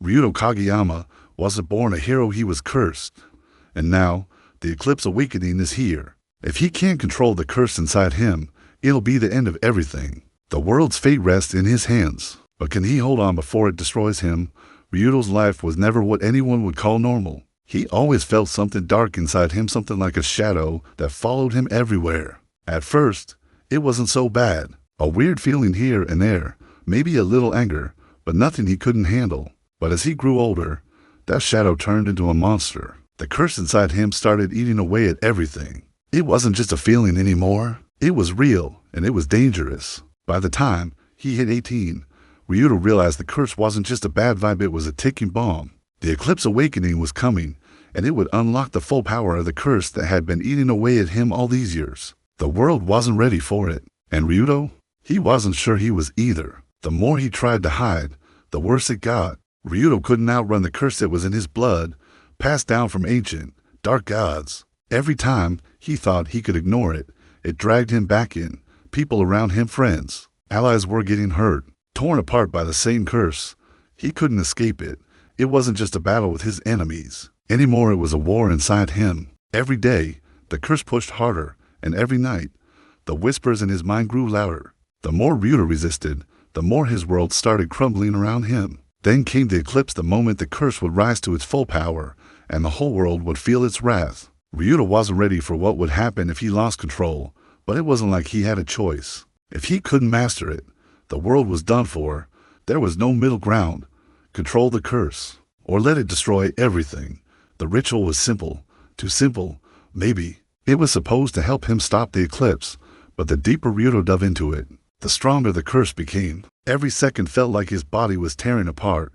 Ryuto Kageyama wasn't born a hero, he was cursed. And now, the Eclipse Awakening is here. If he can't control the curse inside him, it'll be the end of everything. The world's fate rests in his hands. But can he hold on before it destroys him? Ryuto's life was never what anyone would call normal. He always felt something dark inside him, something like a shadow that followed him everywhere. At first, it wasn't so bad. A weird feeling here and there, maybe a little anger, but nothing he couldn't handle. But as he grew older, that shadow turned into a monster. The curse inside him started eating away at everything. It wasn't just a feeling anymore. It was real, and it was dangerous. By the time he hit 18, Ryuto realized the curse wasn't just a bad vibe, it was a ticking bomb. The Eclipse Awakening was coming, and it would unlock the full power of the curse that had been eating away at him all these years. The world wasn't ready for it, and Ryuto, he wasn't sure he was either. The more he tried to hide, the worse it got. Ryuto couldn't outrun the curse that was in his blood, passed down from ancient, dark gods. Every time he thought he could ignore it, it dragged him back in. People around him, friends, allies were getting hurt, torn apart by the same curse. He couldn't escape it. It wasn't just a battle with his enemies. Anymore, it was a war inside him. Every day, the curse pushed harder, and every night, the whispers in his mind grew louder. The more Ryuto resisted, the more his world started crumbling around him. Then came the eclipse, the moment the curse would rise to its full power, and the whole world would feel its wrath. Ryuto wasn't ready for what would happen if he lost control, but it wasn't like he had a choice. If he couldn't master it, the world was done for. There was no middle ground. Control the curse, or let it destroy everything. The ritual was simple. Too simple, maybe. It was supposed to help him stop the eclipse, but the deeper Ryuto dove into it, the stronger the curse became. Every second felt like his body was tearing apart.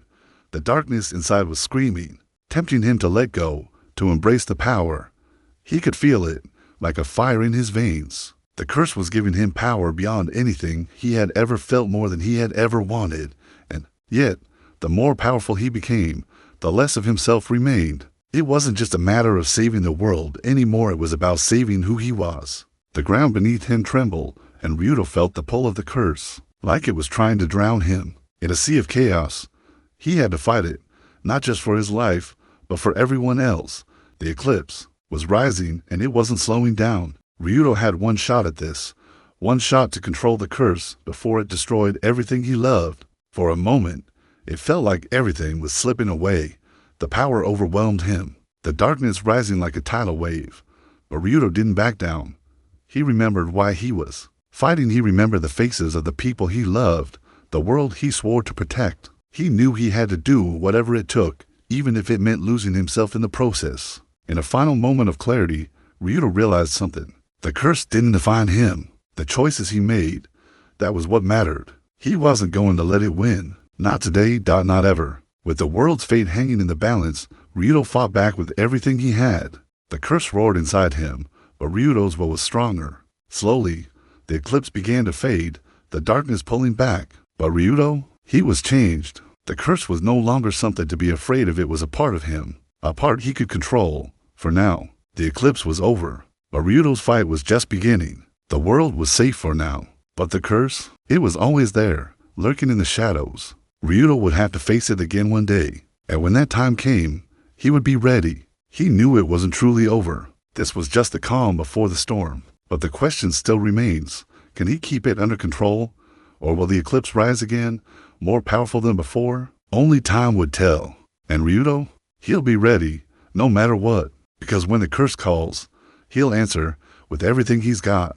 The darkness inside was screaming, tempting him to let go, to embrace the power. He could feel it, like a fire in his veins. The curse was giving him power beyond anything he had ever felt, more than he had ever wanted. And yet, the more powerful he became, the less of himself remained. It wasn't just a matter of saving the world anymore, it was about saving who he was. The ground beneath him trembled, and Ryuto felt the pull of the curse, like it was trying to drown him. In a sea of chaos, he had to fight it, not just for his life, but for everyone else. The eclipse was rising, and it wasn't slowing down. Ryuto had one shot at this, one shot to control the curse before it destroyed everything he loved. For a moment, it felt like everything was slipping away. The power overwhelmed him, the darkness rising like a tidal wave. But Ryuto didn't back down. He remembered why he was fighting. He remembered the faces of the people he loved, the world he swore to protect. He knew he had to do whatever it took, even if it meant losing himself in the process. In a final moment of clarity, Ryuto realized something. The curse didn't define him. The choices he made, that was what mattered. He wasn't going to let it win. Not today, not ever. With the world's fate hanging in the balance, Ryuto fought back with everything he had. The curse roared inside him, but Ryuto's will was stronger. Slowly, the eclipse began to fade, the darkness pulling back. But Ryuto, he was changed. The curse was no longer something to be afraid of, it was a part of him, a part he could control. For now, the eclipse was over, but Ryuto's fight was just beginning. The world was safe for now, but the curse, it was always there, lurking in the shadows. Ryuto would have to face it again one day, and when that time came, he would be ready. He knew it wasn't truly over. This was just the calm before the storm. But the question still remains, can he keep it under control? Or will the eclipse rise again, more powerful than before? Only time would tell. And Ryuto, he'll be ready, no matter what. Because when the curse calls, he'll answer with everything he's got.